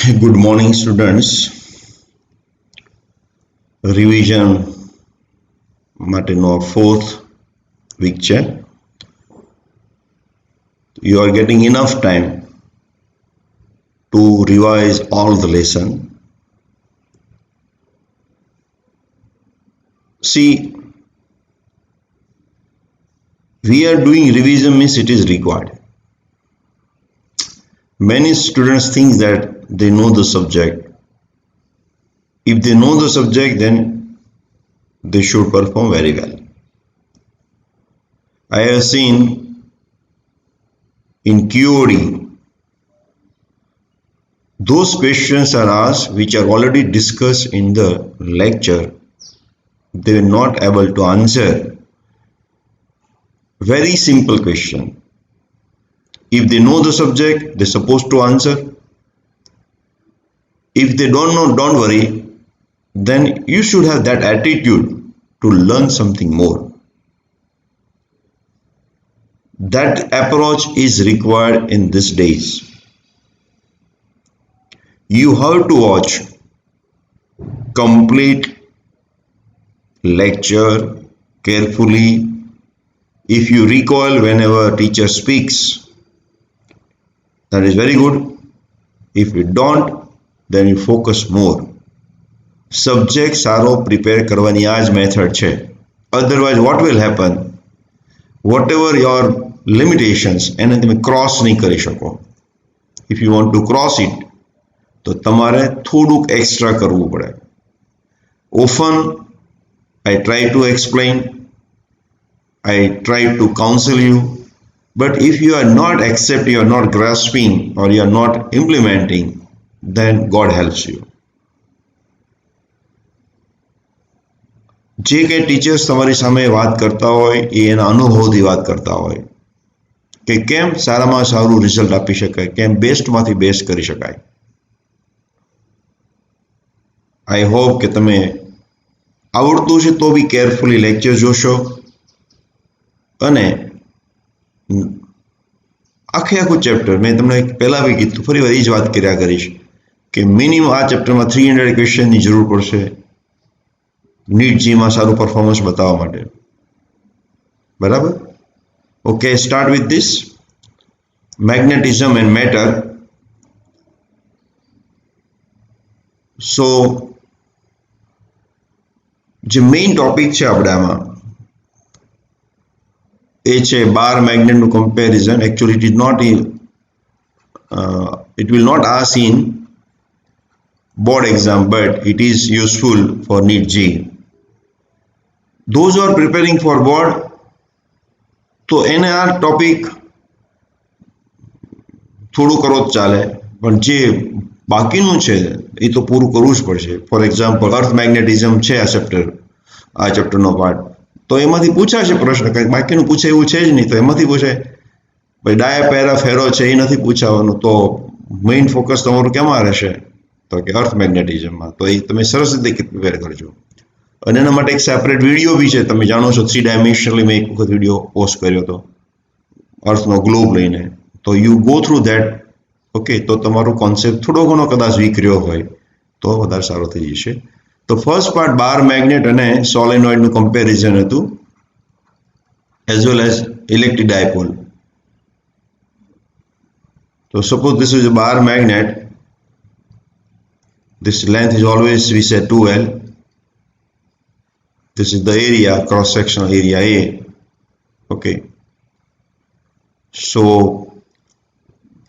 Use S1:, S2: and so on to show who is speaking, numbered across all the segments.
S1: Good morning, students. Revision માટેનો fourth week છે. You are getting enough time to revise all the lesson. See, we are doing revision means it is required. Many students think that they know the subject. If they know the subject, then they should perform very well. I have seen in QOD, those questions are asked which are already discussed in the lecture. They were not able to answer. Very simple question. If they know the subject, they're supposed to answer. If they don't know, don't worry. Then you should have that attitude to learn something more. That approach is required in these days. You have to watch complete lecture carefully. If you recoil whenever teacher speaks, that is very good. If you don't, then you focus more. Subject સારો prepare કરવાની આ જ method છે. Otherwise what will happen? Whatever your limitations એને તમે cross નહીં કરી શકો. If you want to cross it, તો તમારે થોડુંક extra કરવું પડે. Often I try to explain, I try to counsel you, but if you are not accepting, you are not grasping, or you are not implementing, then God helps you. જે કંઈ teachers તમારી સામે વાત કરતા હોય એ એના અનુભવથી વાત કરતા હોય કે કેમ સારામાં સારું રિઝલ્ટ આપી શકાય, કેમ બેસ્ટમાંથી બેસ્ટ કરી શકાય. આઈ હોપ કે તમે આવડતું છે તો બી કેરફુલી લેક્ચર જોશો અને આખું ચેપ્ટર મેં તમને પહેલાં બી કીધું, ફરી વાર એ જ વાત કર્યા કરીશ કે મિનિમમ આ ચેપ્ટરમાં 300 ક્વેશ્ચનની જરૂર પડશે નીટ જીમાં સારું પરફોર્મન્સ બતાવવા માટે. બરાબર? Okay, start with this magnetism and matter. So જે મેઇન ટોપિક છે આપણે આમાં એ છે બાર મેગ્નેટનું comparison. Actually it is not it will not ask in board exam, but it is useful for NEET J. Those who are preparing for board, તો એને આ ટોપિક થોડું કરો જ ચાલે, પણ જે બાકીનું છે એ તો પૂરું કરવું જ પડશે. ફોર એક્ઝામ્પલ અર્થ મેગ્નેટિઝમ છે આ ચેપ્ટરનો પાર્ટ, તો એમાંથી પૂછાશે પ્રશ્ન, કંઈક બાકીનું પૂછે એવું છે જ નહીં, તો એમાંથી પૂછે. ભાઈ ડાયા પેરા ફેરો છે એ નથી પૂછાવાનું, તો મેઇન ફોકસ તમારું કેમાં રહેશે? તો કે અર્થ મેગ્નેટિઝમમાં. તો એ તમે સરસ રીતે પ્રિપેર કરજો. અને એના માટે એક સેપરેટ વિડીયો બી છે, તમે જાણો છો 3 ડાયમેન્શનલી મેં એક વખત વિડીયો પોસ્ટ કર્યો હતો અર્થનો ગ્લોબ લઈને. તો you go through that. Okay, તો તમારો કોન્સેપ્ટ થોડો ઘણો કદાચ વીક રહ્યો હોય તો વધારે સારો થઈ જશે. તો ફર્સ્ટ પાર્ટ બાર મેગ્નેટ અને સોલેનોઇડનું કમ્પેરિઝન હતું, as well as electric dipole. So suppose this is a bar magnet. This length is always, we say, 2L. This is the area, cross sectional area A. Okay. So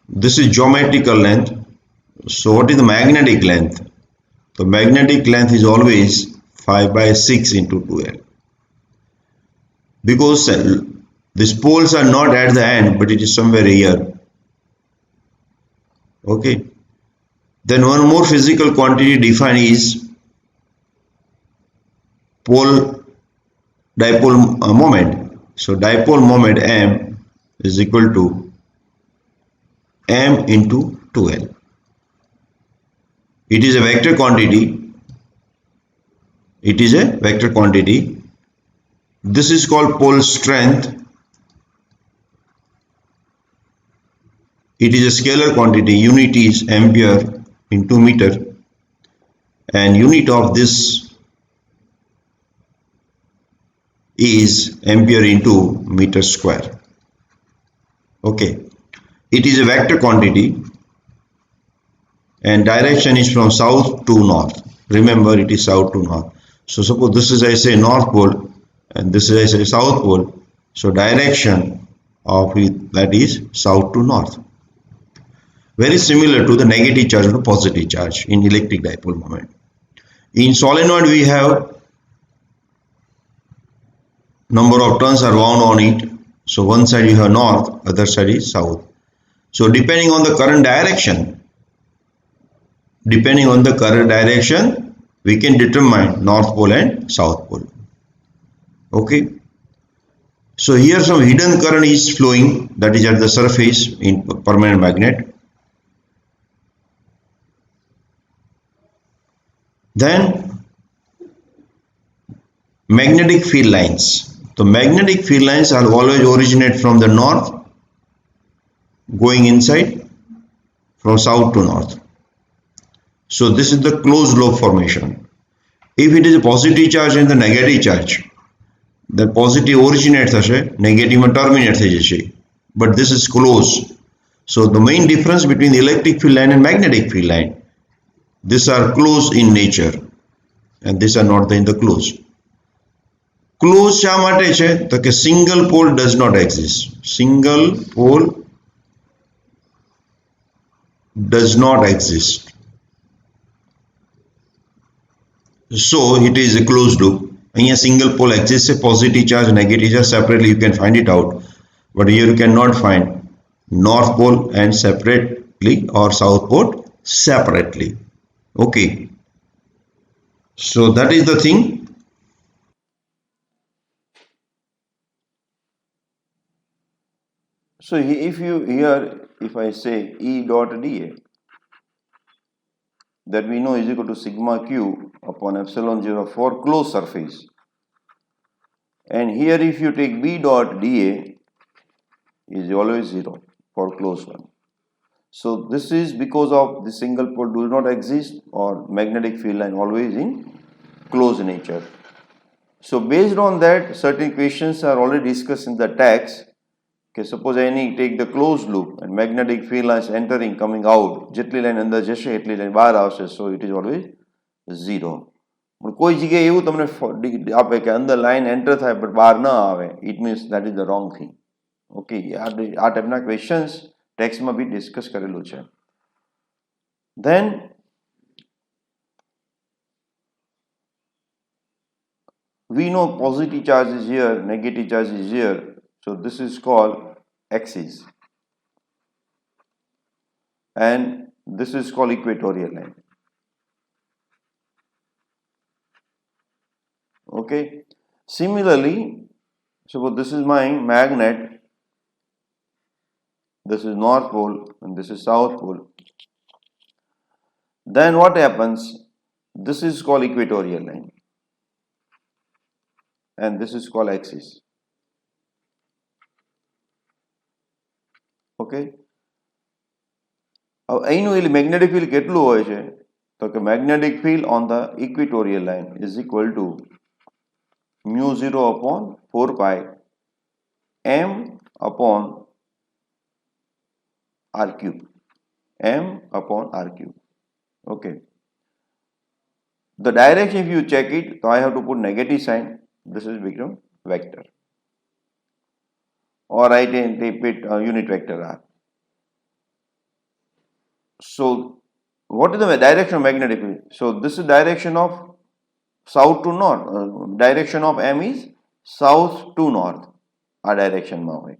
S1: this is geometrical length. So what is the magnetic length? The magnetic length is always 5/6 into 2L. Because these poles are not at the end, but it is somewhere here. Okay. Then one more physical quantity defined is dipole moment. So dipole moment M is equal to M into 2L. It is a vector quantity. It is a vector quantity. This is called pole strength. It is a scalar quantity. Unit is ampere. into meter, and unit of this is ampere into meter square. Okay, it is a vector quantity and direction is from south to north. Remember, it is south to north. So suppose this is, I say, north pole and this is, I say, south pole. So direction of it, that is south to north. Very similar to the negative charge or positive charge in electric dipole moment. In solenoid we have number of turns are wound on it. So one side you have north, other side is south. So depending on the current direction, we can determine north pole and south pole. Okay. So here some hidden current is flowing, that is at the surface in permanent magnet. Then magnetic field lines. The magnetic field lines are always originate from the north, going inside from south to north. So this is the closed loop formation. If it is a positive charge and the negative charge, the positive originate થશે, negative માં terminate થઈ જશે. But this is closed. So the main difference between the electric field line and magnetic field line, these are closed in nature and these are not in the closed. Closed શા માટે છે? તો કે single pole does not exist. Single pole does not exist. So it is a closed loop. Here single pole exists, a positive charge, negative charge, separately you can find it out. But here you cannot find north pole and separately or south pole separately. Okay. So that is the thing.
S2: So if I say E dot dA, that we know is equal to sigma q upon epsilon 0 for closed surface. And here if you take B dot dA is always 0 for closed one. So this is because of the single pole does not exist or magnetic field line always in closed nature. So based on that, certain questions are already discussed in the text. Okay, suppose any take the closed loop and magnetic field lines entering, coming out, જેટલી line અંદર જશે એટલી line બહાર આવશે, so it is always 0. કોઈ જગ્યાએ એવું તમને આપે કે અંદર લાઈન એન્ટર થાય but બહાર ન આવે, it means that is the wrong thing. Okay, આ ટાઈપના ક્વેશ્ચન્સ ટેક્સ્ટમાં બી ડિસ્કસ કરેલું છે. Then we know positive charge is here, negative charge is here, so this is called axis and this is called equatorial line. Okay, similarly, suppose this is my magnet, this is north pole and this is south pole. Then what happens? This is called equatorial line and this is called axis. Okay, અહીંનું magnetic field કેટલું હોય છે? તો કે magnetic field on the equatorial line is equal to mu 0 upon 4 pi m upon r cube. M upon r cube. Okay. The direction, if you check it, so I have to put negative sign. This is become vector. Or I can take it unit vector r. So what is the direction of magnetic field? So this is direction of south to north. Direction of M is south to north. Our direction માં હોય.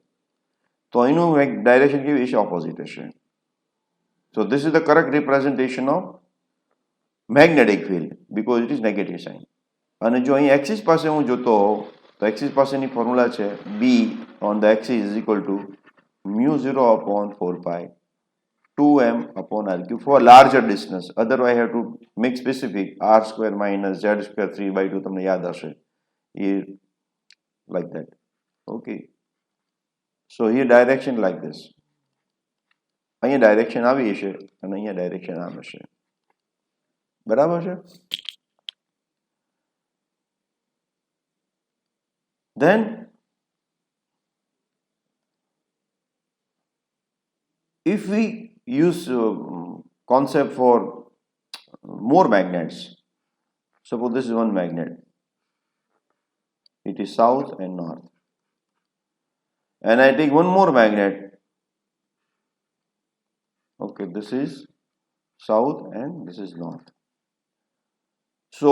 S2: તો એનું direction કેવી હશે? Opposite હશે. So this is the correct representation of magnetic field because it is negative sign. અને જો અહીં axis પાસે હું જોતો હોઉં તો axis પાસેની ફોર્મ્યુલા છે B on the axis is equal to mu 0 upon 4 pi 2m upon r cube for larger distance. Otherwise I have to make specific r square minus z square 3 by 2 તમને યાદ હશે. Like that. Okay. So here direction like this. અહીંયા direction આવી હશે અને અહીંયા direction આમ હશે. બરાબર છે. Then if we use concept for more magnets, suppose this is one magnet, it is south and north, and I take one more magnet, okay, this is south and this is north. So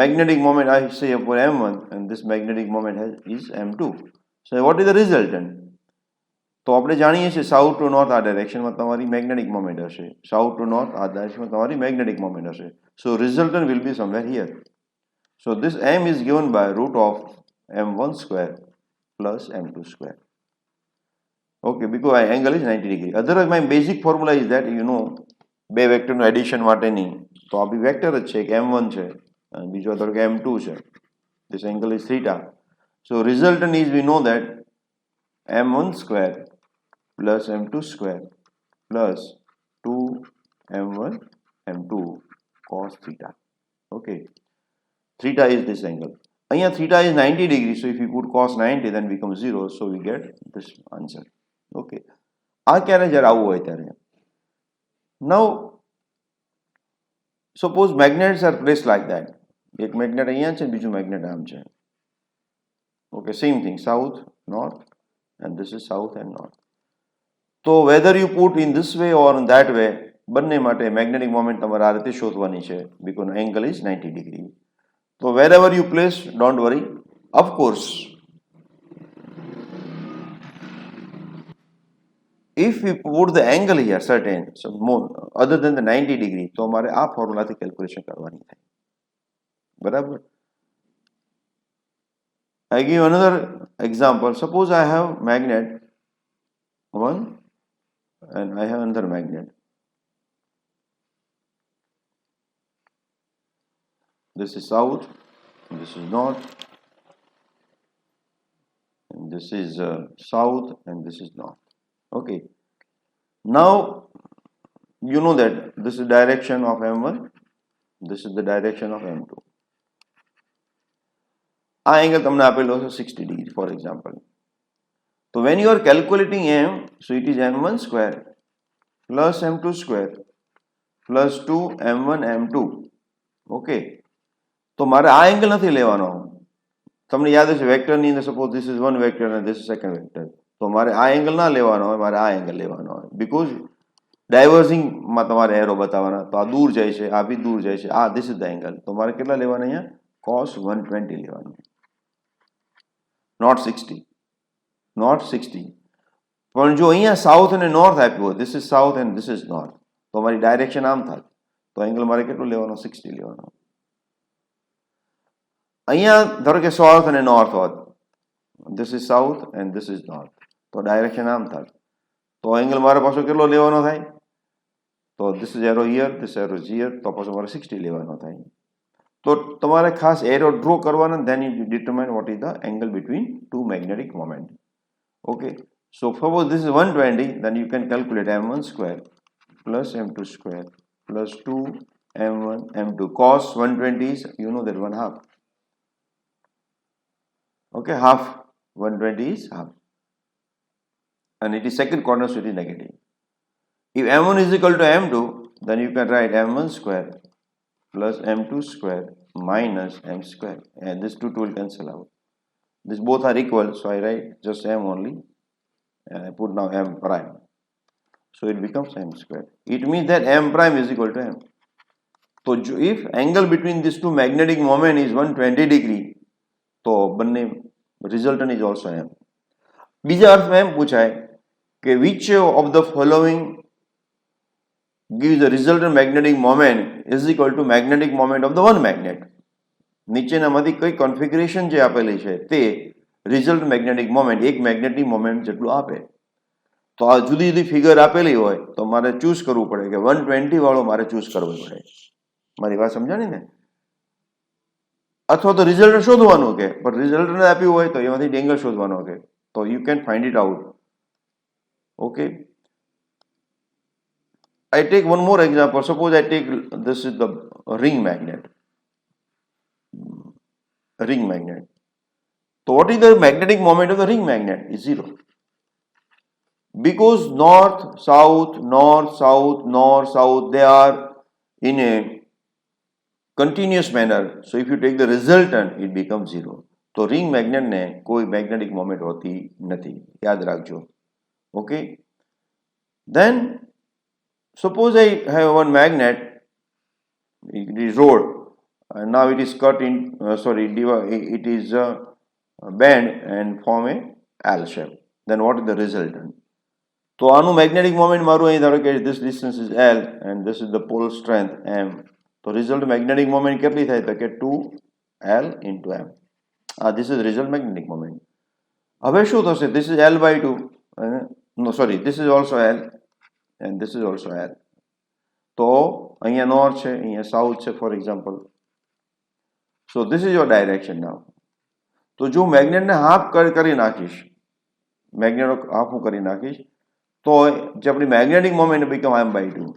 S2: magnetic moment I say upon m1 and this magnetic moment is m2. So what is the resultant? તો આપણે જાણીએ છીએ south to north આ ડાયરેક્શનમાં તમારી magnetic moment હશે, south to north આ ડાયરેક્શનમાં તમારી મેગ્નેટિક મોમેન્ટ હશે. So resultant will be somewhere here. So this m is given by root of m1 square plus m2 square. Okay, because angle is 90 degree. Otherwise my basic formula is that you know બે વેક્ટરનું addition માટેની તો આ બી vector જ છે, એક m1 છે અને બીજો ધારો કે m2 છે. This angle is theta. So resultant is we know that m1 square plus m2 square plus 2m1 m2 cos theta. Okay, theta is this angle. Here theta is 90 degrees, so if you put cos 90 then becomes 0, so we get this answer. Okay, આ ક્યારે જ્યારે આવું હોય ત્યારે. Now suppose magnets are placed like that. એક magnet અહીંયા છે, બીજું magnet આમ છે. Okay, same thing, south, north, and this is south and north. તો whether you put in this way or that way, બંને માટે મેગ્નેટિક મોમેન્ટ તમારે આ રીતે શોધવાની છે, બીકોઝ એંગલ ઇઝ 90 ડિગ્રી. તો wherever you place, don't worry. Of course if you put the angle here certain more other than the 90 degree, તો અમારે આ ફોર્મ્યુલાથી કેલ્ક્યુલેશન કરવાની થાય. બરાબર. I give another example. Suppose I have magnet 1 and I have another magnet. This is south, this is north, and this is south and this is north. Okay. Now you know that this is direction of m1, this is the direction of m2. આ angle તમને આપેલો છે 60 degree for example. So when you are calculating m, so it is m1 square plus m2 square plus 2 m1 m2. Okay. તો મારે આ angle નથી લેવાનો. તમને યાદ હશે વેક્ટરની અંદર suppose this is one vector અને ધીસ ઇઝ સેકન્ડ વેક્ટર. તો મારે આ એંગલ ના લેવાનો હોય, મારે આ એંગલ લેવાનો હોય. બીકોઝ ડાયવર્ઝિંગમાં તમારે એરો બતાવવાના, તો આ દૂર જાય છે, આ બી દૂર જાય છે, આ ધીસ ઇઝ ધ એંગલ. તો મારે કેટલા લેવાના અહીંયા? cos 120 લેવાનું, નોટ 60. નોટ 60. પણ જો અહીંયા સાઉથ અને નોર્થ આપ્યું હોય, this is south and this is north, તો મારી ડાયરેક્શન આમ થાય, તો એંગલ મારે કેટલો લેવાનો? 60 લેવાનો. અહીંયા ધારો કે સાઉથ અને નોર્થ હોત, this is south and this is north, તો ડાયરેક્શન આમ થાય, તો એંગલ મારે પાછો કેટલો લેવાનો થાય? તો this is arrow here, this arrow is here, તો પાછો મારે 60 લેવાનો થાય. તો તમારે ખાસ એરો ડ્રો કરવાના, then you determine what is the angle between two magnetic moment. Okay, so suppose this is 120, then you can calculate m1 square plus m2 square plus 2 m1 m2. Cos 120 is, you know that 1/2. Okay, half 120 is half, and it is second corner, so it is negative. If m1 is equal to m2, then you can write m1 square plus m2 square minus m square, and this 2 will cancel out. These both are equal, so I write just m only, and I put now m prime. So it becomes m square. It means that m prime is equal to m. So if angle between these two magnetic moment is 120 degree, तो બંને resultant is also m. બીજા અર્થમાં એમ પૂછાય કે which of the following gives the resultant magnetic moment is equal to magnetic moment of the one magnet. નીચેનામાંથી કઈ configuration જે આપેલી છે તે રિઝલ્ટ મેગ્નેટિક મોમેન્ટ એક મેગ્નેટિક મોમેન્ટ જેટલું આપે. તો આ જુદી જુદી ફિગર આપેલી હોય તો મારે ચૂઝ કરવું પડે કે 120 વાળો મારે ચૂઝ કરવો પડે. મારી વાત સમજાણી ને? અથવા તો રિઝલ્ટ શોધવાનું કે પણ રિઝલ્ટ આપ્યું હોય તો એમાંથી એંગલ શોધવાનો કે, તો you can find it out. Okay, I take one more example. Suppose I take this is the ring magnet. Ring magnet. So what is the magnetic moment of the ring magnet? Is zero. Because north, south, north, south, north, south, they are in a continuous manner. So if you take the resultant, it becomes zero. તો ring મેગ્નેટને કોઈ magnetic moment હોતી નથી, યાદ રાખજો. Okay, then suppose I have one magnet, it is rod, and now it is cut in it is bend and form a L shape. Then what is the resultant? તો આનું magnetic moment મારું અહીં ધારો કે this distance is L and this is the pole strength M. તો result magnetic moment કેટલી થાય તો કે 2L into M. This is result magnetic moment. હવે શું થશે? This is L by 2. No, sorry, this is also L and this is also L. તો અહીંયા north છે, અહીંયા south છે, for example. So this is your direction now. તો જો મેગ્નેટને હાફ કરી નાખીશ, મેગ્નેટ હાફ હું કરી નાખીશ, તો જે આપણી magnetic moment become M by 2.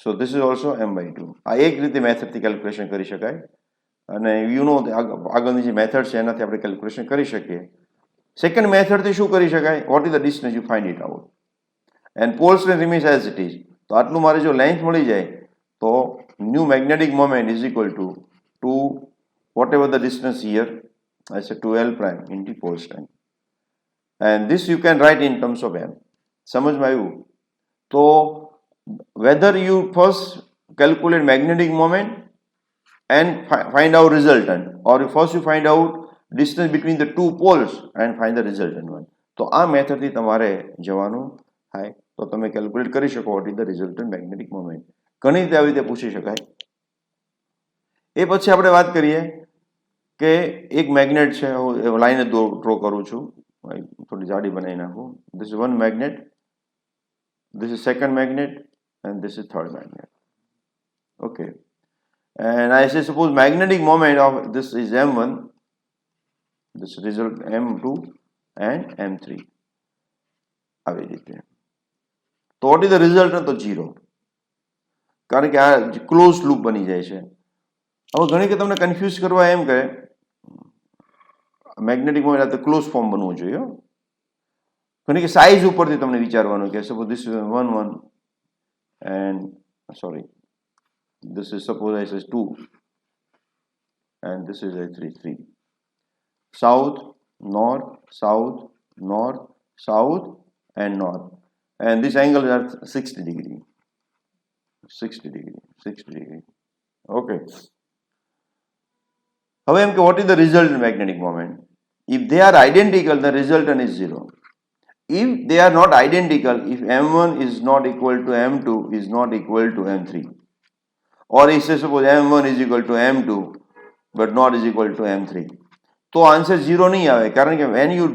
S2: So this is also M by 2. આ એક રીતે મેથડથી કેલ્ક્યુલેશન કરી શકાય. અને યુ નો આગળની જે મેથડ છે એનાથી આપણે કેલ્ક્યુલેશન કરી શકીએ. સેકન્ડ મેથડથી શું કરી શકાય? What is the distance? You find it out and pole strength remains as it is. તો આટલું મારે જો લેન્થ મળી જાય તો new magnetic moment is equal to whatever the distance here as a 2L prime into pole strength. And this you can write in terms of M. સમજમાં આવ્યું? તો whether you first calculate magnetic moment and find out resultant, or first you find out distance between the two poles and find the resultant one. તો આ મેથડથી તમારે જવાનું થાય તો તમે કેલ્ક્યુલેટ કરી શકો what is the resultant magnetic moment. ઘણી રીતે આવી રીતે પૂછી શકાય. એ પછી આપણે વાત કરીએ કે એક મેગ્નેટ છે, હું લાઈન ડ્રો કરું છું, થોડી જાડી બનાવી નાખું. This is one magnet, this is second magnet and this is third magnet. Okay. And I say suppose magnetic moment of this is M1, this result M2 and M3. આવી રીતે. તો what is the resultant? તો 0. કારણ કે આ close loop બની જાય છે. હવે ઘણી કે તમને કન્ફ્યુઝ કરવા એમ કરે મેગ્નેટિક મોમેન્ટ આ તો ક્લોઝ ફોર્મ બનવું જોઈએ. ઘણી કે સાઇઝ ઉપરથી તમને વિચારવાનું કે suppose this is 1 1 and sorry, this is suppose I say 2 and this is a 3 3. South, north, south, north, south and north. And these angles are 60 degree. 60 degree, 60 degree. Okay. However, એમ કે what is the resultant magnetic moment? If they are identical, the resultant is 0. If they are not identical, if M1 is not equal to M2 is not equal to M3. Or if say suppose M1 is equal to M2 but not is equal to M3. તો answer 0 નહીં આવે, કારણ કે when you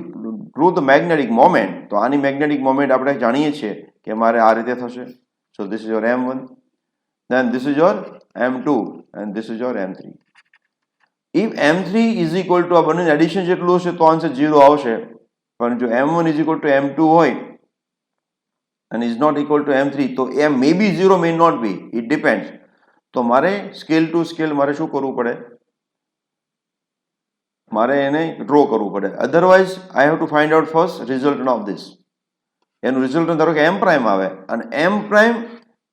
S2: draw the magnetic moment, તો આની magnetic moment આપણે જાણીએ છીએ કે મારે આ રીતે થશે. So this is your M1, then this is your M2 and this is your M3. If M3 is equal to આ બંને એડિશન જેટલું હશે તો આન્સર 0 આવશે. પણ જો M1 is equal to M2 હોય and is not equal to M3, તો M may be 0, may not be, it depends. તો મારે સ્કેલ ટુ સ્કેલ મારે શું કરવું પડે? મારે એને ડ્રો કરવું પડે. Otherwise I have to find out first resultant of this. એનું રિઝલ્ટન્ટ ધારો કે M પ્રાઇમ આવે અને M prime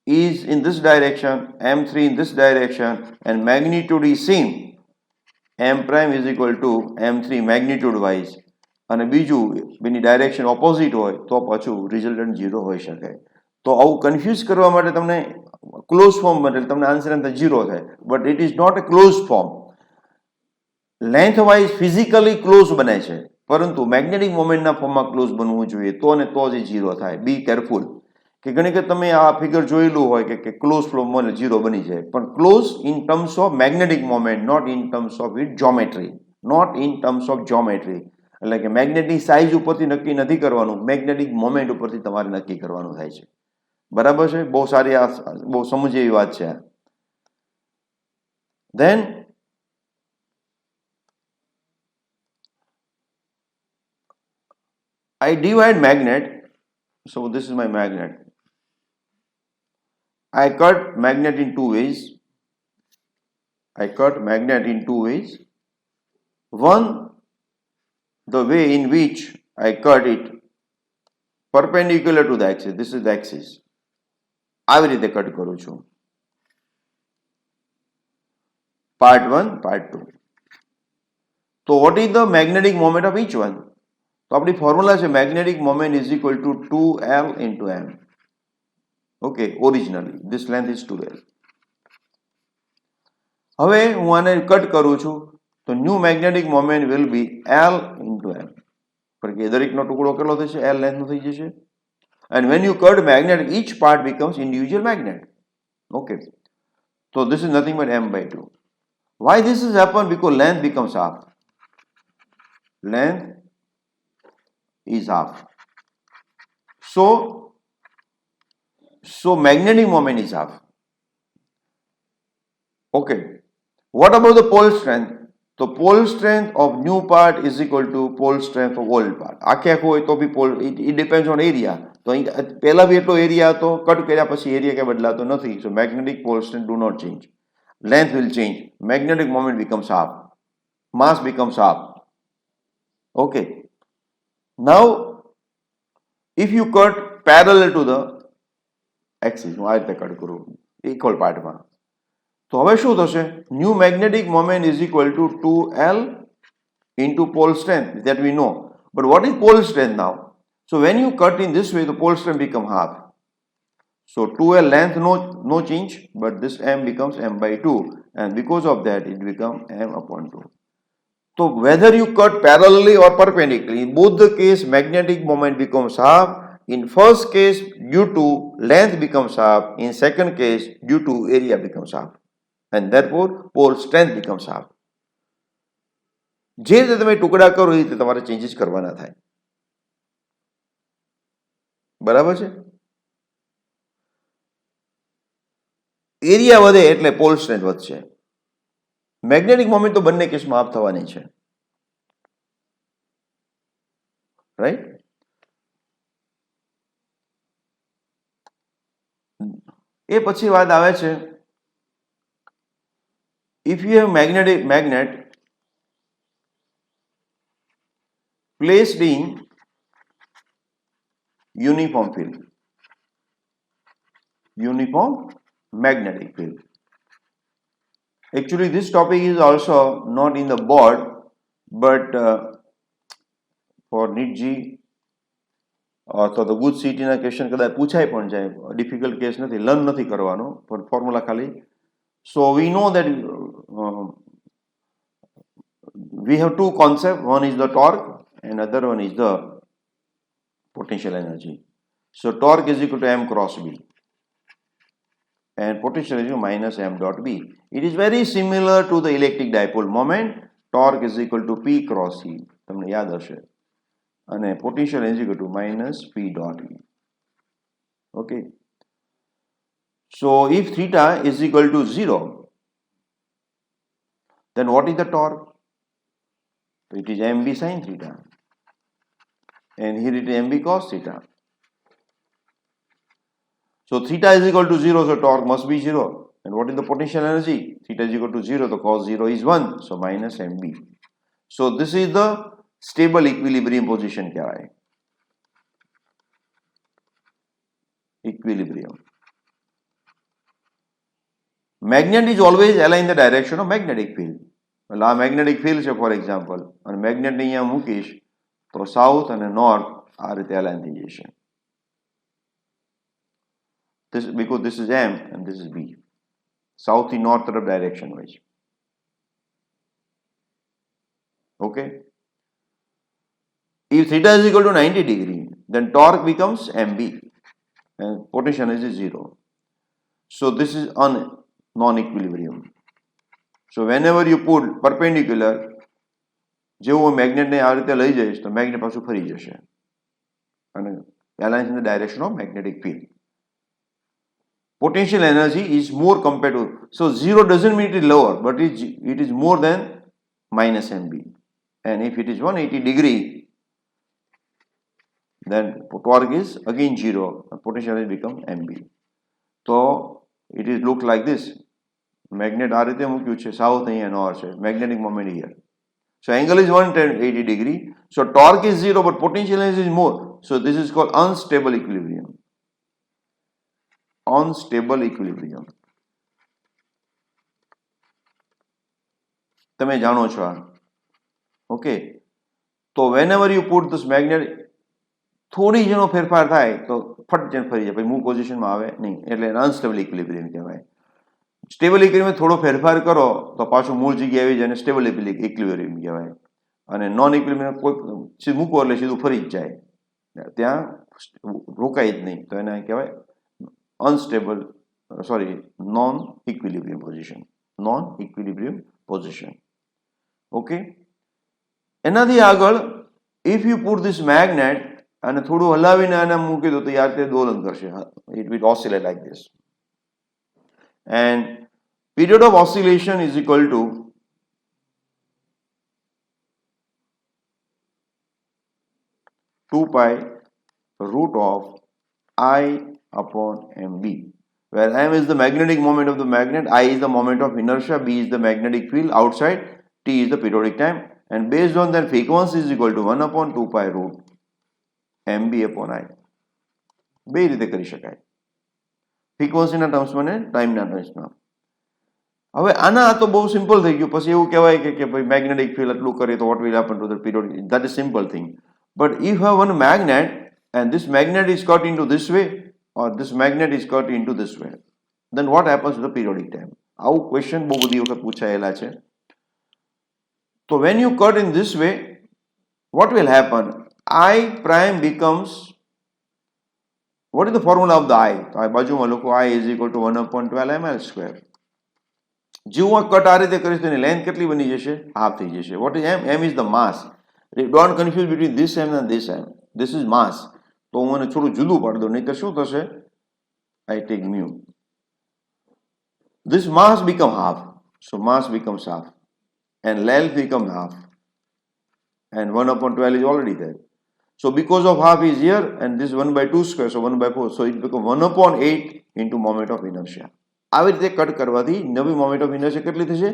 S2: is in this direction, M3 in this direction and magnitude is same. M prime is equal to M3 magnitude wise અને બીજું બેની direction opposite હોય તો પાછું રિઝલ્ટન્ટ 0 હોઈ શકે. તો આવું કન્ફ્યુઝ કરવા માટે તમને ક્લોઝ ફોર્મ બને તમને આન્સર એમ 0 થાય, but it is not a close form. Lengthwise physically close બને છે, પરંતુ મેગ્નેટિક મોમેન્ટના ફોર્મમાં ક્લોઝ બનવું જોઈએ તો ને તો જ 0 થાય. બી કેરફુલ કે ઘણી વખત તમે આ ફિગર જોયેલું હોય કે ક્લોઝ ફોર્મમાં 0 બની જાય, પણ close in terms of magnetic moment, not in terms of it geometry, not in terms of geometry. એટલે કે મેગ્નેટિક સાઇઝ ઉપરથી નક્કી નથી કરવાનું, મેગ્નેટિક મોમેન્ટ ઉપરથી તમારે નક્કી કરવાનું થાય છે. બરાબર છે? બહુ સારી, આ બહુ સમજ એવી વાત છે. Then I divide magnet. So this is my magnet. I cut magnet in two ways. I cut magnet in two ways. One, the way in which I cut it perpendicular to the axis. This is the axis. આવી રીતે cut કરું છું. Part 1, Part 2. So what is the magnetic moment of each one? તો આપણી formula છે magnetic moment is equal to 2L into M. Okay, originally this length is 2L. હવે હું આને કટ કરું છું તો new magnetic moment will be L into M. કારણ દરેકનો ટુકડો કેટલો થશે? L length નો થઈ જશે. And when you cut magnet, each part becomes individual magnet. Okay. So this is nothing but M by 2. Why this has happened? Because length becomes half. Length is half. So magnetic moment is half. Okay. What about the pole strength? The pole strength of new part is equal to pole strength of old part. આખે આખું હોય તો બી pole, it depends on area. તો પહેલા બી એટલો area હતો, cut કર્યા પછી એરિયા કે બદલાતો નથી. So magnetic pole strength do not change. Length will change. Magnetic moment becomes half. Mass becomes half. Okay. Now, if you cut parallel to the axis, હું આ રીતે કટ કરું equal પાર્ટમાં, તો હવે શું થશે? New magnetic moment is equal to 2L into pole strength, that we know. But what is pole strength now? So when you cut in this way, the pole strength become half. So 2L length no change, but this M becomes M by 2, and because of that it becomes M upon 2. So whether you cut parallelly or perpendicularly, in both the case magnetic moment becomes half. In first case due to length becomes half, in second case due to area becomes half, and therefore pole strength becomes half. જે રીતે તમે ટુકડા કરો એ રીતે તમારે changes કરવાના થાય. બરાબર છે? એરિયા વધે એટલે પોલ સ્ટ્રેન્થ વધશે. મેગ્નેટિક મોમેન્ટ તો બંને કેસમાં હાફ થવાની છે. રાઈટ? એ પછી વાત આવે છે, if you have magnet placed in uniform field, uniform magnetic field. Actually this topic is also not in the board, but for NEET G અથવા તો ગુજ સીટીના ક્વેશ્ચન કદાચ પૂછાય પણ જાય. ડિફિકલ્ટ કેસ નથી, લર્ન નથી કરવાનો, પણ ફોર્મ્યુલા ખાલી. So we know that we have two concepts. One is the torque and other one is the potential energy. So torque is equal to M cross B and potential is minus M dot B. It is very similar to the electric dipole moment. Torque is equal to P cross E. તમને યાદ હશે. અને potential is equal to minus P dot E. Okay. So if theta is equal to 0, then what is the torque? It is mb sin theta, and here it is mb cos theta. So theta is equal to 0, so torque must be 0. And what is the potential energy? Theta is equal to 0, so cos 0 is 1, so minus mb. So this is the stable equilibrium position kehvaye. Equilibrium. Magnet is always aligned in the direction of magnetic field. એટલે આ magnetic field છે for example, અને મેગ્નેટને અહીંયા મૂકીશ તો south અને north આ રીતે અલાઇન થઈ જશે. This because this is M and this is B. South થી નોર્થ તરફ ડાયરેક્શન હોય છે. Okay. If theta is equal to 90 degree, then torque becomes mb and potential energy is 0. So this is non-equilibrium. So whenever you put perpendicular, જેવું મેગ્નેટને આ રીતે લઈ જઈશ તો મેગ્નેટ પાછું ફરી જશે અને aligns in the direction of magnetic field. Potential energy is more compared to, so 0 doesn't mean it is lower, but it is more than minus mb. And if it is 180 degree, then torque is again 0 and potential energy become mb. So It is look like this. Magnet આ રીતે મૂક્યું છે, south અહીંયા north છે, magnetic moment here. So angle is 180 degree. So torque is 0, but potential energy is more. So this is called unstable equilibrium. Unstable equilibrium. તમે જાણો છો આ. Okay. તો whenever you put this magnet, થોડી જેનો ફેરફાર થાય તો ફટ જઈને ફરી જાય, પછી મૂળ પોઝિશનમાં આવે નહીં, એટલે અનસ્ટેબલ ઇક્વિલિબ્રિયમ કહેવાય. સ્ટેબલ ઇક્વિલિબ્રિયમ થોડો ફેરફાર કરો તો પાછું મૂળ જગ્યાએ આવી જાય અને સ્ટેબલ ઇક્વિલિબ્રિયમ કહેવાય. અને નોન ઇક્વિલિબ્રિયમ કોઈ મૂકો એટલે સીધું ફરી જ જાય, ત્યાં રોકાય જ નહીં, તો એને કહેવાય unstable, non equilibrium position. Non equilibrium position. Okay. એનાથી આગળ if you put this magnet અને થોડું હલાવીને આને મૂકી દો તો યાર તે દોલન કરશે. It will oscillate like this. And period of oscillation is equal to (2 pi root of I upon mb), where m is the magnetic moment of the magnet, I is the moment of inertia, b is the magnetic field outside, t is the periodic time, and based on that frequency is equal to 1 upon 2 pi root mb upon I. બે રીતે કરી શકાય, ફ્રીક્વન્સીના ટર્મ્સમાં ને ટાઈમના ટર્મ્સમાં. હવે આના તો બહુ સિમ્પલ થઈ ગયું. પછી એવું કહેવાય કે ભાઈ મેગ્નેટિક ફિલ્ડ એટલું કરીએ તો what will happen to the period, that is simple thing. But if have one magnet and this magnet is cut into this way or this magnet is cut into this way, then what happens to the periodic time? આવું question બહુ બધી વખત પૂછાયેલા છે. તો when you cut in this way, what will happen? I prime becomes, what is the formula of the I? તો આ બાજુમાં લખો I is equal to 1 upon 12 ml square. જેવું આ કટ આ રીતે કરીશ તો એની લેન્થ કેટલી બની જશે? હાફ થઈ જશે. What is m? M is the mass. Don't confuse between this m and this m. This is mass. તો હું મને થોડું જુદું પાડી દઉં, નહીં તો શું થશે? I take mu. This mass become half. So mass becomes half. And length becomes half. And 1 upon 12 is already there. So because of half is here and this 1 by 2 square, so 1 by 4, so it becomes 1 upon 8 into moment of inertia. આવી રીતે cut કરવાથી નવી moment of inertia કેટલી થશે?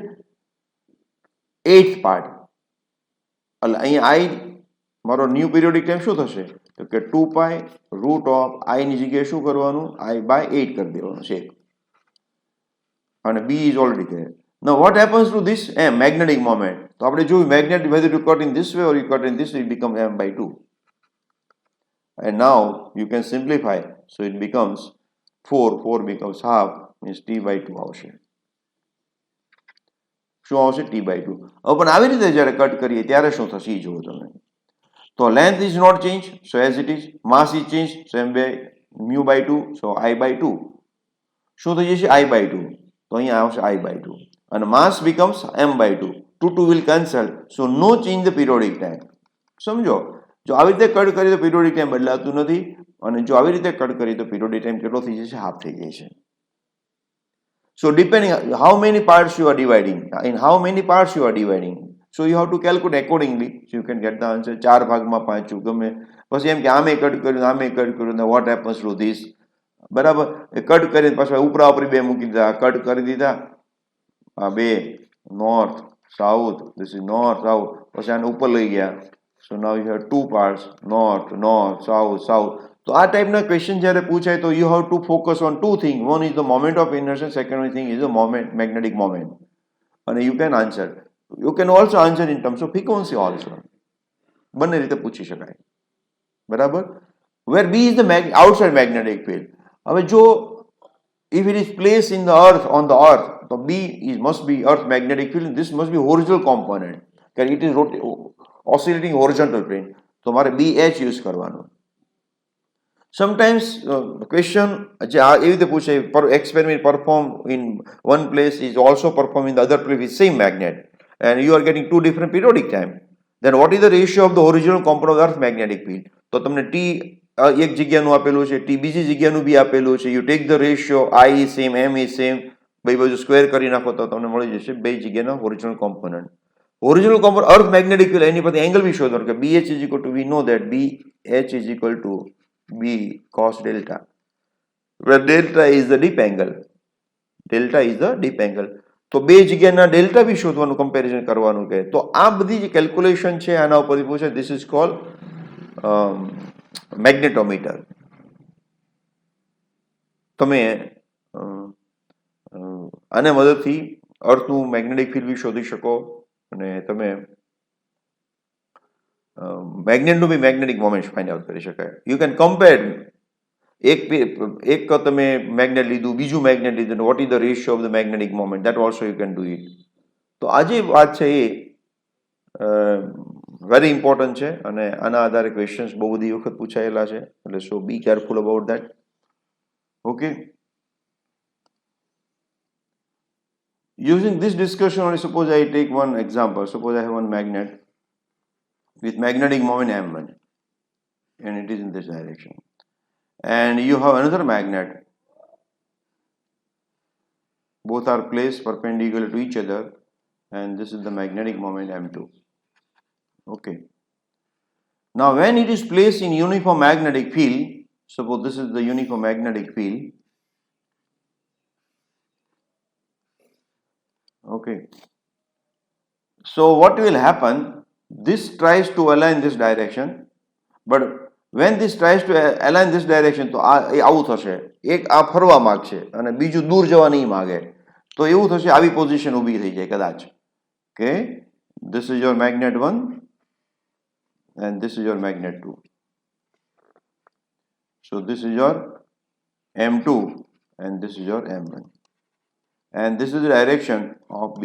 S2: 8th part. એટલે અહીંયા I મારો new periodic time શું થશે? તો કે 2 પાઈ રૂટ ઓફ I ની જગ્યાએ શું કરવાનું? I by 8 કરી દેવાનું છે. અને B is already there. Now what happens to this m, magnetic moment? તો આપણે જોયું magnet, whether you cut in this way or you cut in this way, it becomes m by 2. And now you can simplify. So it becomes 4 becomes half, means t by 2 આવશે. શું આવશે? t by 2. હવે પણ આવી રીતે જ્યારે cut કરીએ ત્યારે શું થશે એ જુઓ તમે. તો length is not changed, so as it is. Mass is changed, so m by mu by 2, so I by 2. શું થઈ જશે? I by 2. તો અહીંયા આવશે I by 2. And mass becomes m by 2. 2 will cancel, so no change the periodic time. સમજો, જો આવી રીતે કટ કરીએ તો પીરિયોડિક ટાઈમ બદલાતું નથી, અને જો આવી રીતે કટ કરીએ તો પીરિયોડિક ટાઈમ કેટલો થઈ જશે? હાફ થઈ જાય છે. So depending how many parts you are dividing, in how many parts you are dividing, so you have to calculate accordingly, so you can get the answer. 4 ભાગમાં 5 ગમે. પછી એમ કે આમે કટ કર્યું, આમે કટ કર્યું, what happens to this? બરાબર, એ cut કરીને પાછા ઉપરા ઉપરી બે મૂકી દીધા, કટ કરી દીધા, આ બે north south, this is north south, પછી આને ઉપર લઈ ગયા. So now you have 2 parts, north, south, south. So આ ટાઈપના ક્વેશ્ચન જ્યારે પૂછાય તો you have to focus on two things. One is the moment of inertia, second thing is the moment, magnetic moment. And you can answer. You can also answer in terms of frequency also. બંને રીતે પૂછી શકાય. બરાબર? Where B is the outside magnetic field. હવે જો if it is placed in the earth, on the earth, so B must be earth magnetic field. This must be horizontal component. Because it is oscillating horizontal plane. તો મારે BH use કરવાનું. Sometimes question જે એવી રીતે પૂછે, experiment perform in one place is also performed in the other place with same magnet, and you are getting two different periodic time. Then what is the ratio of the original component of the earth magnetic field? તો તમને T એક જગ્યાનું આપેલું છે, T બીજી જગ્યાનું બી આપેલું છે. You take the ratio, I is same, M is same, બે બાજુ સ્ક્વેર કરી નાખો તો તમને મળી જશે બે જગ્યાના original component. Original component earth magnetic field, એની પરથી એંગલ બી શોધવાનું કે BH is equal to, we know that BH is equal to B cos delta, where delta is the dip angle. Delta is the deep angle. તો બે જગ્યાના delta બી શોધવાનું, comparison કરવાનું કહે. તો આ બધી જે કેલ્ક્યુલેશન છે આના ઉપરથી પૂછે. This is called magnetometer. તમે આને મદદથી અર્થનું મેગ્નેટિક ફિલ્ડ બી શોધી શકો અને તમે મેગ્નેટનું બી મેગ્નેટિક મોમેન્ટ ફાઇન્ડ આઉટ કરી શકાય. યુ કેન કમ્પેર એક તમે મેગ્નેટ લીધું, બીજું મેગ્નેટ લીધું, vote is the ratio of the magnetic moment, that also you can do it. તો આ જે વાત છે એ વેરી ઇમ્પોર્ટન્ટ છે અને આના આધારે ક્વેશ્ચન્સ બહુ બધી વખત પૂછાયેલા છે. એટલે so be careful about that. Okay. Using this discussion only, suppose I take one example. Suppose I have one magnet with magnetic moment M1 and it is in this direction. And you have another magnet. Both are placed perpendicular to each other and this is the magnetic moment M2. Okay. Now when it is placed in uniform magnetic field, suppose this is the uniform magnetic field. Okay. So what will happen? This tries to align this direction, but when this tries to align this direction, તો આવું થશે. એક આ ફરવા માંગશે અને બીજું દૂર જવા નહીં માંગે. તો એવું થશે, આવી પોઝિશન ઊભી થઈ જાય કદાચ. કે this is your magnet 1 and this is your magnet 2. So this is your M2 and this is your M1. And this is the direction of B.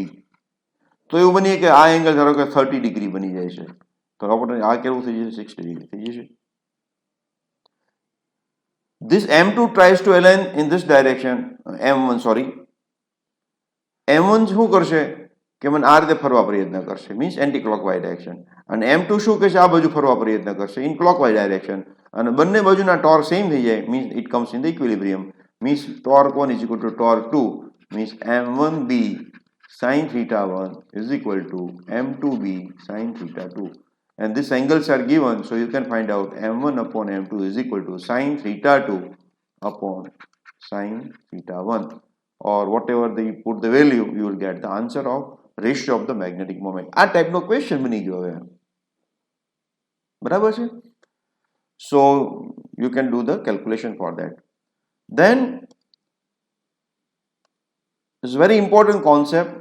S2: તો એવું બનીએ કે આ એંગલ ધારો કે 30 ડિગ્રી બની જાય છે. તો આપણે આ કેવું થઈ જશે? 60 ડિગ્રી થઈ જશે. This M2 tries to align in this direction. M1 શું કરશે કે મને આ રીતે ફરવા પ્રયત્ન કરશે, મીન્સ એન્ટી ક્લોકવાઇઝ ડાયરેક્શન. અને M2 શું કહેશે? આ બાજુ ફરવા પ્રયત્ન કરશે, ઇન ક્લોકવાઇઝ ડાયરેક્શન. અને બંને બાજુના ટોર્ક સેમ થઈ જાય, means it comes in the equilibrium. Means torque 1 is equal to torque 2, means M1B sin theta 1 is equal to M2B sin theta 2. And these angles are given, so you can find out M1 upon M2 is equal to sin theta 2 upon sin theta 1. Or whatever you put the value, you will get the answer of ratio of the magnetic moment. આ ટાઈપનો question બની ગયો હવે. બરાબર છે? So you can do the calculation for that. Then it's a very important concept.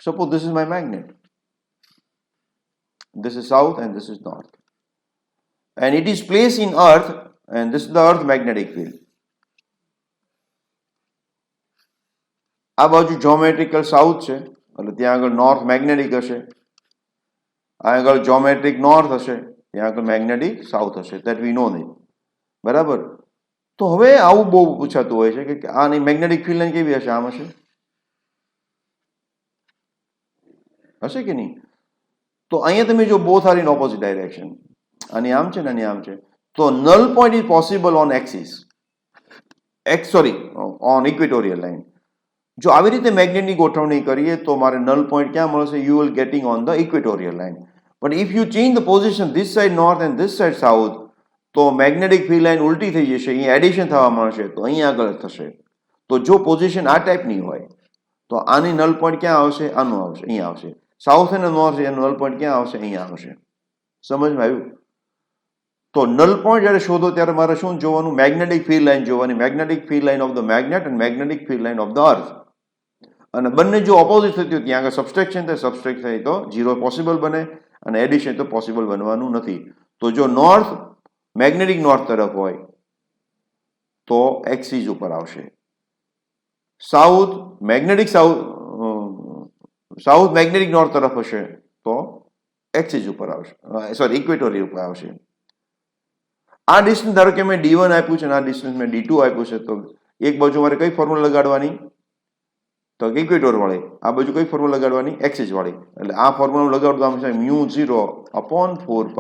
S2: Suppose this is my magnet. This is south and this is north. And it is placed in earth and this is the earth magnetic field. આ બાજુ geometrical south છે એટલે ત્યાં આગળ north magnetic હશે. આ આગળ geometric north હશે, ત્યાં આગળ magnetic south હશે. That we know that. બરાબર? તો હવે આવું બહુ પૂછાતું હોય છે કે આની મેગ્નેટિક ફિલ્ડ લાઈન કેવી હશે? આમ હશે? હશે કે નહીં? તો અહીંયા તમે જો both are in opposite direction, આની આમ છે ને આની આમ છે, તો null point is possible on axis, on equatorial line. જો આવી રીતે મેગ્નેટની ગોઠવણી કરીએ તો મારે નલ પોઈન્ટ ક્યાં મળશે? You will getting on the equatorial line. But if you change the position this side north and this side south, તો મેગ્નેટિક ફિલ્ડ લાઈન ઉલટી થઈ જશે, અહીંયા એડિશન થવા મળશે, તો અહીંયા આગળ થશે. તો જો પોઝિશન આ ટાઈપની હોય તો આની નલ પોઈન્ટ ક્યાં આવશે? આનું આવશે, અહીંયા આવશે. સાઉથ અને નોર્થ એનો નલ પોઈન્ટ ક્યાં આવશે? અહીંયા આવશે. સમજમાં આવ્યું? તો નલ પોઈન્ટ જ્યારે શોધો ત્યારે મારે શું જોવાનું? મેગ્નેટિક ફિલ્ડ લાઈન જોવાની. Magnetic field line of the magnet and magnetic field line of the earth. અને બંને જો ઓપોઝિટ થતી હોય ત્યાં આગળ સબસ્ટ્રેક્શન થાય, સબસ્ટ્રેક્ટ થાય તો 0 પોસિબલ બને અને એડિશન તો પોસિબલ બનવાનું નથી. તો જો નોર્થ મેગ્નેટિક નોર્થ તરફ હોય તો એક્સિસ ઉપર આવશે. સાઉથ મેગ્નેટિક નોર્થ તરફ હશે તો એક્સિસ ઉપર આવશે, સોરી ઇક્વેટોરિયલ ઉપર આવશે. આ ડિસ્ટન્સ ધારો કે મેં D1 આપ્યું છે અને આ ડિસ્ટન્સ મેં D2 આપ્યું છે, તો એક બાજુ મારે કઈ ફોર્મ્યુલા લગાડવાની? તો ઇક્વેટોર વાળી. આ બાજુ કઈ ફોર્મ્યુલા લગાડવાની? એક્સિસ વાળી. એટલે આ ફોર્મ્યુલા લગાડવાનું છે μ0 upon 4π.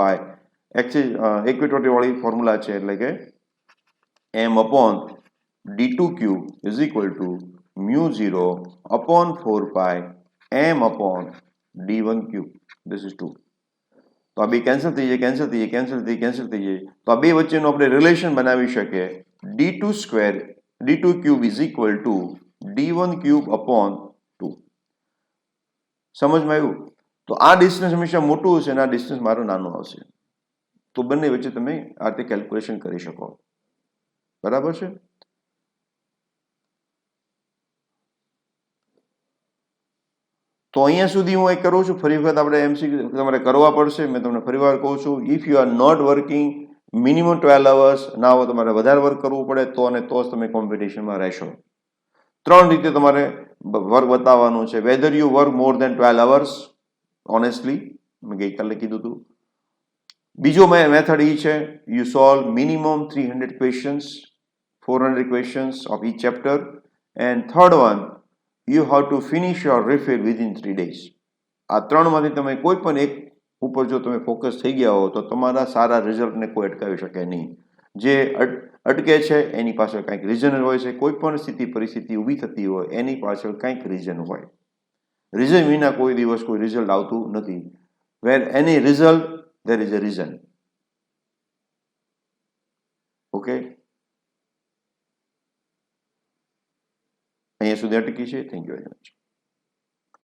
S2: એક્સિસ ઇક્વેટોરિયલ વાળી ફોર્મ્યુલા છે, એટલે કે m upon d2q is equal to μ0 upon 4π m upon d1q. This is 2. તો આ બે કેન્સલ થઈ જાય, કેન્સલ થઈ જાય, કેન્સલ થઈ જાય. તો આ બે વચ્ચેનો આપણે રિલેશન બનાવી શકીએ. d2 cube is equal to d1 cube upon 2. સમજમાં આવ્યું? તો આ ડિસ્ટન્સ હંમેશા મોટું હશે અને આ ડિસ્ટન્સ મારું નાનું આવશે. તો બંને વચ્ચે તમે આ રીતે કેલ્ક્યુલેશન કરી શકો. બરાબર છે? તો અહીંયા સુધી હું એક કરું છું. ફરી વખત આપણે એમસીક્યુ તમારે કરવા પડશે. મેં તમને ફરીવાર કહું છું, if you are not working minimum 12 hours, ના હોય તમારે વધારે વર્ક કરવું પડે તો અને તો જ તમે કોમ્પિટિશનમાં રહેશો. 3 રીતે તમારે વર્ક બતાવવાનું છે. Whether you work more than 12 hours honestly, મેં ગઈકાલે કીધું હતું. બીજો મેથડ એ છે, you solve minimum 300 questions, 400 questions of each chapter, and third one, you have to finish your refill within 3 days. આ ત્રણમાંથી તમે કોઈ પણ એક ઉપર જો તમે ફોકસ થઈ ગયા હો તો તમારા સારા રિઝલ્ટને કોઈ અટકાવી શકે નહીં. જે અટકે છે એની પાછળ કંઈક રીઝન હોય છે. કોઈ પણ પરિસ્થિતિ ઊભી થતી હોય એની પાછળ કંઈક રીઝન હોય. રીઝન વિના કોઈ દિવસ કોઈ રિઝલ્ટ આવતું નથી. Where any result there is a reason. Okay? અહીંયા સુધી અટકી છે. Thank you very much.